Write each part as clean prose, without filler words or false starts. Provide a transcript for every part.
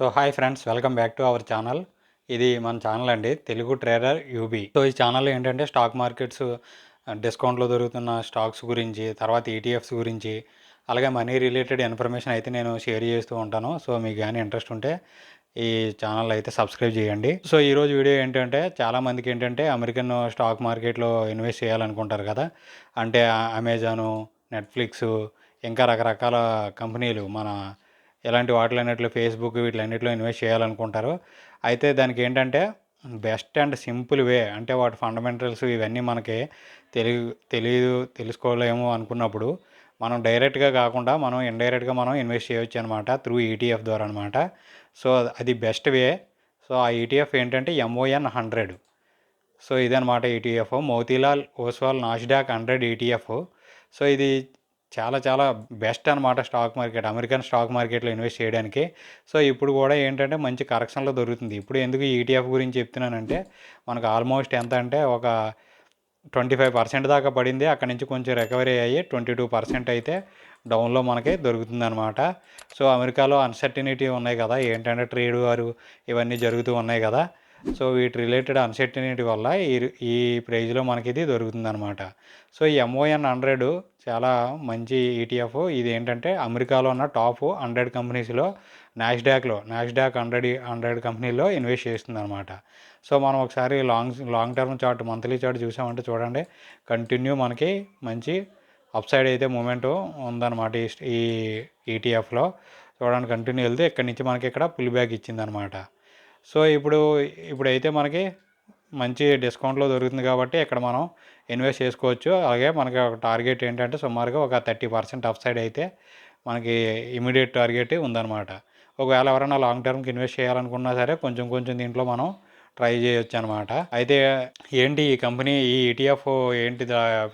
Hi friends, welcome back to our channel. ఇది మన channel అండి, తెలుగు ట్రేడర్ యూబీ. ఈ ఛానల్ ఏంటంటే స్టాక్ మార్కెట్స్, డిస్కౌంట్లో దొరుకుతున్న స్టాక్స్ గురించి, తర్వాత ఈటీఎఫ్స్ గురించి, అలాగే మనీ రిలేటెడ్ ఇన్ఫర్మేషన్ అయితే నేను షేర్ చేస్తూ ఉంటాను. మీకు కానీ ఇంట్రెస్ట్ ఉంటే ఈ ఛానల్ అయితే సబ్స్క్రైబ్ చేయండి. ఈరోజు వీడియో ఏంటంటే, చాలామందికి ఏంటంటే అమెరికన్ స్టాక్ మార్కెట్లో ఇన్వెస్ట్ చేయాలనుకుంటారు కదా. అంటే అమెజాను, నెట్ఫ్లిక్స్, ఇంకా రకరకాల కంపెనీలు మన ఇలాంటి వాటిలన్నిటిలో, ఫేస్బుక్ వీటిలన్నిటిలో ఇన్వెస్ట్ చేయాలనుకుంటారు. అయితే దానికి ఏంటంటే బెస్ట్ అండ్ సింపుల్ వే, అంటే వాటి ఫండమెంటల్స్ ఇవన్నీ మనకి తెలుసుకోలేము అనుకున్నప్పుడు, మనం డైరెక్ట్గా కాకుండా మనం ఇండైరెక్ట్గా మనం ఇన్వెస్ట్ చేయొచ్చు అనమాట, త్రూ ఈటీఎఫ్ ద్వారా అనమాట. అది బెస్ట్ వే. ఆ ఈటీఎఫ్ ఏంటంటే MON100. ఇదనమాట ETF, Motilal Oswal Nasdaq 100 ETF. ఇది చాలా చాలా బెస్ట్ అనమాట స్టాక్ మార్కెట్, అమెరికన్ స్టాక్ మార్కెట్లో ఇన్వెస్ట్ చేయడానికి. ఇప్పుడు కూడా ఏంటంటే మంచి కరెక్షన్లో దొరుకుతుంది. ఇప్పుడు ఎందుకు ఈటీఎఫ్ గురించి చెప్తున్నానంటే, మనకు ఆల్మోస్ట్ ఎంత అంటే ఒక 25% దాకా పడింది. అక్కడి నుంచి కొంచెం రికవరీ అయ్యి 22% అయితే డౌన్లో మనకి దొరుకుతుందనమాట. అమెరికాలో అన్సర్టినిటీ ఉన్నాయి కదా, ఏంటంటే ట్రేడ్ వారు ఇవన్నీ జరుగుతూ ఉన్నాయి కదా. వీటి రిలేటెడ్ అన్సర్టినిటీ వల్ల ఈ ప్రైజ్లో మనకి ఇది దొరుకుతుందనమాట. ఈ MON100 చాలా మంచి ఈటీఎఫ్. ఇది ఏంటంటే అమెరికాలో ఉన్న టాప్ 100 కంపెనీస్లో నాస్డాక్ 100 కంపెనీల్లో ఇన్వెస్ట్ చేస్తుంది అనమాట. మనం ఒకసారి long term chart, monthly chart చూసామంటే చూడండి, కంటిన్యూ మనకి మంచి అప్ సైడ్ అయితే మూమెంట్ ఉందన్నమాట ఈ ఈటీఎఫ్లో. చూడండి, కంటిన్యూ వెళ్తే ఇక్కడి నుంచి మనకి ఇక్కడ పుల్ బ్యాక్ ఇచ్చిందనమాట. ఇప్పుడైతే మనకి మంచి డిస్కౌంట్లో దొరుకుతుంది కాబట్టి ఇక్కడ మనం ఇన్వెస్ట్ చేసుకోవచ్చు. అలాగే మనకి ఒక టార్గెట్ ఏంటంటే సుమారుగా ఒక 30% అప్ సైడ్ అయితే మనకి ఇమీడియట్ టార్గెట్ ఉందన్నమాట. ఒకవేళ ఎవరైనా లాంగ్ టర్మ్కి ఇన్వెస్ట్ చేయాలనుకున్నా సరే కొంచెం కొంచెం దీంట్లో మనం ట్రై చేయొచ్చు అనమాట. అయితే ఏంటి ఈ కంపెనీ, ఈ ఈటీఎఫ్ ఏంటి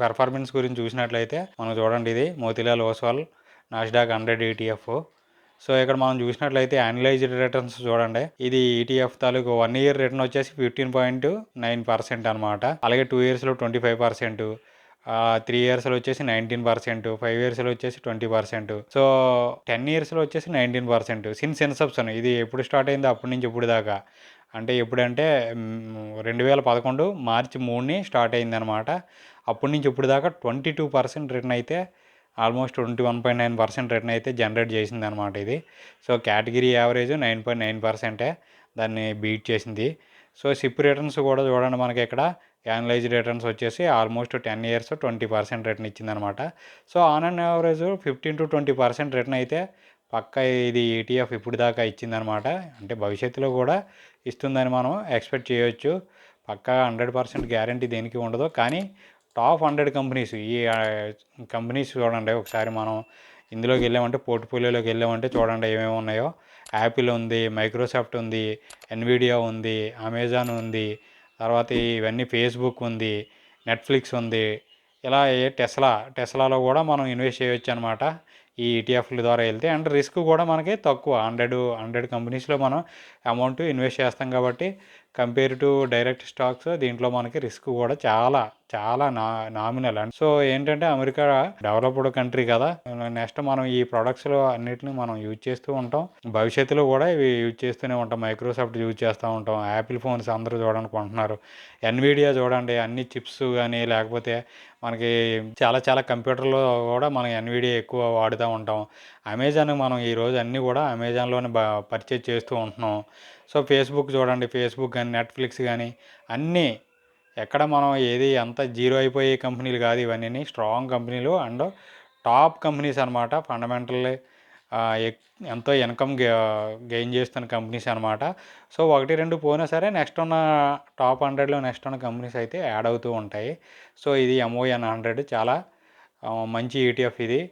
పెర్ఫార్మెన్స్ గురించి చూసినట్లయితే మనం చూడండి, ఇది మోతీలాల్ ఓస్వాల్ నాస్డాక్ 100 ఈటీఎఫ్. ఇక్కడ మనం చూసినట్లయితే యాన్యులైజ్డ్ రిటర్న్స్ చూడండి, ఇది ఈటీఎఫ్ తాలూకు 1 ఇయర్ రిటర్న్ వచ్చేసి 15.9% అనమాట. అలాగే 2 ఇయర్స్లో 25%, 3 ఇయర్స్లో వచ్చేసి 19%, 5 ఇయర్స్లో వచ్చేసి 20%, 10 ఇయర్స్లో వచ్చేసి 19%. సిన్స్ ఇన్సెప్షన్, ఇది ఎప్పుడు స్టార్ట్ అయిందో అప్పటి నుంచి ఇప్పుడు దాకా, అంటే ఎప్పుడంటే 2011 మార్చి 3ని స్టార్ట్ అయిందనమాట. అప్పటి నుంచి ఇప్పుడు దాకా 22% రిటర్న్ అయితే, ఆల్మోస్ట్ 21.9% రిటర్న్ అయితే జనరేట్ చేసింది అనమాట ఇది. కేటగిరీ యావరేజ్ 9.9%, దాన్ని బీట్ చేసింది. సిప్ రిటర్న్స్ కూడా చూడండి, మనకి ఇక్కడ యానలైజ్ రిటర్న్స్ వచ్చేసి ఆల్మోస్ట్ 10 ఇయర్స్ 20% రిటర్న్ ఇచ్చిందనమాట. On and average 15 to 20% return అయితే పక్క ఇది ఈటీఎఫ్ ఇప్పుడు దాకా ఇచ్చిందనమాట. అంటే భవిష్యత్తులో కూడా ఇస్తుందని మనం ఎక్స్పెక్ట్ చేయొచ్చు. పక్కా 100% గ్యారంటీ దేనికి ఉండదు. కానీ టాప్ 100 కంపెనీస్, ఈ కంపెనీస్ చూడండి ఒకసారి, మనం ఇందులోకి వెళ్ళామంటే, పోర్ట్ఫోలియోలోకి వెళ్ళామంటే చూడండి ఏమేమి ఉన్నాయో. యాపిల్ ఉంది, మైక్రోసాఫ్ట్ ఉంది, ఎన్విడియా ఉంది, అమెజాన్ ఉంది, తర్వాత ఇవన్నీ ఫేస్బుక్ ఉంది, నెట్ఫ్లిక్స్ ఉంది, ఇలా టెస్లాలో కూడా మనం ఇన్వెస్ట్ చేయొచ్చు అనమాట ఈ ఈటీఎఫ్ల ద్వారా వెళ్తే. అండ్ రిస్క్ కూడా మనకి తక్కువ, 100 కంపెనీస్లో మనం అమౌంట్ ఇన్వెస్ట్ చేస్తాం కాబట్టి కంపేర్ టు డైరెక్ట్ స్టాక్స్ దీంట్లో మనకి రిస్క్ కూడా చాలా చాలా నామినల్. అండ్ ఏంటంటే అమెరికా డెవలప్డ్ కంట్రీ కదా, నెక్స్ట్ మనం ఈ ప్రొడక్ట్స్లో అన్నిటిని మనం యూజ్ చేస్తూ ఉంటాం, భవిష్యత్తులో కూడా ఇవి యూజ్ చేస్తూనే ఉంటాం. మైక్రోసాఫ్ట్ యూజ్ చేస్తూ ఉంటాం, యాపిల్ ఫోన్స్ అందరూ చూడడానికి కొంటున్నారు, ఎన్విడియా చూడండి, అన్ని చిప్స్ కానీ లేకపోతే మనకి చాలా చాలా కంప్యూటర్లో కూడా మనం ఎన్విడియా ఎక్కువ వాడుతూ ఉంటాం. అమెజాన్ మనం ఈరోజు అన్నీ కూడా అమెజాన్లోనే పర్చేజ్ చేస్తూ ఉంటున్నాం. ఫేస్బుక్ చూడండి, ఫేస్బుక్ కానీ నెట్ఫ్లిక్స్ కానీ అన్నీ ఎక్కడ మనం ఏది అంత జీరో అయిపోయే కంపెనీలు కాదు, ఇవన్నీ స్ట్రాంగ్ కంపెనీలు అండ్ టాప్ కంపెనీస్ అనమాట. ఫండమెంటల్లీ ఎంతో ఇన్కమ్ గెయిన్ చేస్తున్న కంపెనీస్ అనమాట. 1-2 పోయినా సరే నెక్స్ట్ ఉన్న టాప్ 100లో నెక్స్ట్ ఉన్న కంపెనీస్ అయితే యాడ్ అవుతూ ఉంటాయి. ఇది MON100 చాలా మంచి ఈటీఎఫ్ ఇది.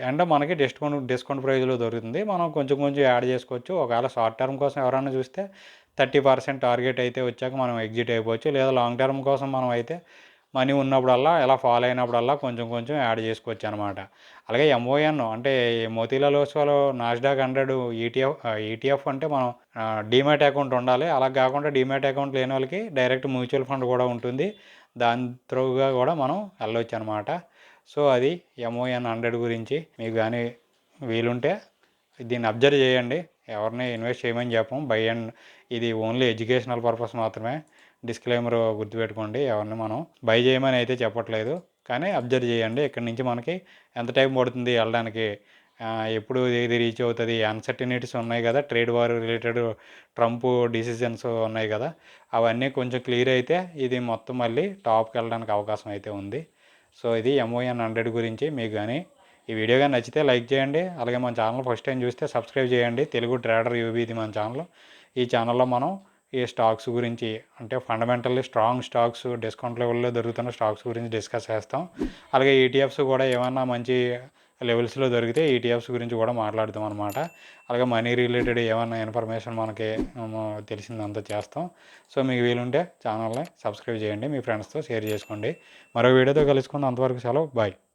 అండ్ మనకి డిస్కౌంట్ ప్రైజ్లో దొరుకుతుంది. మనం కొంచెం కొంచెం యాడ్ చేసుకోవచ్చు. ఒకవేళ షార్ట్ టర్మ్ కోసం ఎవరైనా చూస్తే 30% టార్గెట్ అయితే వచ్చాక మనం ఎగ్జిట్ అయిపోవచ్చు. లేదా లాంగ్ టర్మ్ కోసం మనం అయితే మనీ ఉన్నప్పుడల్లా, ఇలా ఫాలో అయినప్పుడల్లా కొంచెం కొంచెం యాడ్ చేసుకోవచ్చు అనమాట. అలాగే MON అంటే మోతీలాల్ ఓస్వాల్ నాస్డాక్ 100 ఈటీఎఫ్ అంటే మనం డీమ్యాట్ అకౌంట్ ఉండాలి. అలా కాకుండా డీమ్యాట్ అకౌంట్ లేని వాళ్ళకి డైరెక్ట్ మ్యూచువల్ ఫండ్ కూడా ఉంటుంది, దాని త్రూగా కూడా మనం వెళ్ళవచ్చు అనమాట. అది MON100 గురించి. మీకు కానీ వీలుంటే దీన్ని అబ్జర్వ్ చేయండి, ఎవరిని ఇన్వెస్ట్ చేయమని చెప్పం. ఇది ఓన్లీ ఎడ్యుకేషనల్ పర్పస్ మాత్రమే. డిస్క్లైమర్ గుర్తుపెట్టుకోండి. ఎవరిని మనం బై చేయమని అయితే చెప్పట్లేదు, కానీ అబ్జర్వ్ చేయండి. ఇక్కడ నుంచి మనకి ఎంత టైం పడుతుంది వెళ్ళడానికి, ఎప్పుడు ఇది రీచ్ అవుతుంది, అన్సర్టినిటీస్ ఉన్నాయి కదా, trade war related Trump decisions ఉన్నాయి కదా, అవన్నీ కొంచెం క్లియర్ అయితే ఇది మొత్తం మళ్ళీ టాప్కి వెళ్ళడానికి అవకాశం అయితే ఉంది. సో ఇది MON 100 గురించి. మీకు కానీ ఈ వీడియో కానీ నచ్చితే లైక్ చేయండి. అలాగే మన ఛానల్ ఫస్ట్ టైం చూస్తే సబ్స్క్రైబ్ చేయండి. తెలుగు ట్రేడర్ యూబీ ఇది మన ఛానల్. ఈ ఛానల్లో మనం ఈ స్టాక్స్ గురించి, అంటే ఫండమెంటల్లీ స్ట్రాంగ్ స్టాక్స్, డిస్కౌంట్ లెవెల్లో దొరుకుతున్న స్టాక్స్ గురించి డిస్కస్ చేస్తాం. అలాగే ETFs కూడా ఏమన్నా మంచి లెవెల్స్లో దొరికితే ETFs గురించి కూడా మాట్లాడుతాం అనమాట. అలాగే మనీ రిలేటెడ్ ఏమన్నా ఇన్ఫర్మేషన్ మనకి తెలిసిందంతా చేస్తాం. సో మీకు వీలుంటే ఛానల్ని సబ్స్క్రైబ్ చేయండి, మీ ఫ్రెండ్స్తో షేర్ చేసుకోండి. మరో వీడియోతో కలుసుకుందాం. అంతవరకు సెలవు, బాయ్.